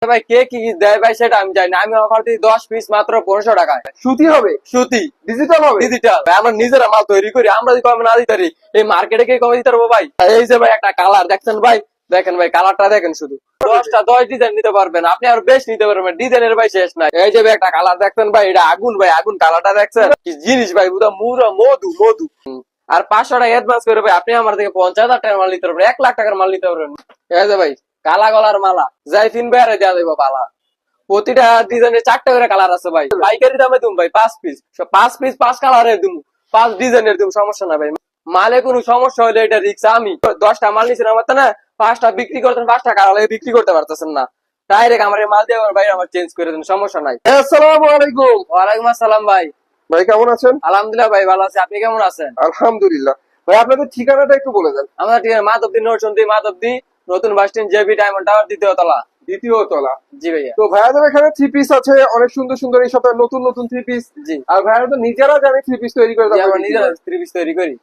ভাই কে কি দেয় ভাই সেটা আমি জানি না, আমি অফার দিই 10 পিস মাত্র 500 টাকায়। সুতি হবে, সুতি ডিজিটাল হবে। ডিজিটাল ভাই, আমরা নিজেরা মাল তৈরি করি, আমরা যদি কমে না দিতে পারি এই মার্কেটে কে কমে দিতে পারবো ভাই? এই যে ভাই একটা কালার দেখছেন ভাই, দেখেন ভাই কালারটা দেখেন, শুধু 10 ডিজাইন নিতে পারবেন আপনি, আর বেশ নিতে পারবেন, ডিজাইনের ভাই শেষ নাই। এই যে ভাই একটা কালার দেখছেন ভাই, এটা আগুন ভাই, আগুন কালারটা দেখছেন কি জিনিস ভাই, পুরো মুরা মধু মধু। আর 500 টাকা অ্যাডভান্স করে ভাই আপনি আমার থেকে 50,000 টাকার মাল নিতে পারবেন, 1 লাখ টাকার মাল নিতে পারবেন। এই যে ভাই কালা গলার মালা, যাই কিনবে আর দেওয়া দেবো পালা। প্রতিটা ডিজাইনের 4টা করে কালার আছে ভাই, পাইকারি দামে দিম ভাই 5 পিস, 5 পিস 5 কালারের দিম, 5 ডিজাইনের দিম, সমস্যা না ভাই। মালে কোনো সমস্যা হলে এটা রিক্স, আমি 10টা মাল নিছি আমার তো না, 5টা বিক্রি করতেন, 5টা কালারে বিক্রি করতে পারতেছেন না, ডাইরেক্ট আমার মাল দিয়ে ভাই আমার চেঞ্জ করে দেন, সমস্যা নাই। আসসালামু আলাইকুম। ওয়ালাইকুম আসসালাম ভাই। ভাই কেমন আছেন? আলহামদুলিল্লাহ ভাই ভালো আছি, আপনি কেমন আছেন? আলহামদুলিল্লাহ। ভাই আপনাদের ঠিকানাটা একটু বলে দেন। আমরা ঠিক আছে মাধবদী নরসন্দী, মাধবদী নতুন bus stand, JB diamond tower, 2য় তলা। দ্বিতীয় তলা। জি ভাইয়া। তো ভাইয়াদের এখানে থ্রি পিস আছে অনেক সুন্দর সুন্দর, এই সপ্তাহে নতুন নতুন থ্রি পিস। জি আর ভাইয়ারা তো নিজেরা জানে থ্রি পিস তৈরি করে জি, আমরা নিজেরা 3 পিস তৈরি করি।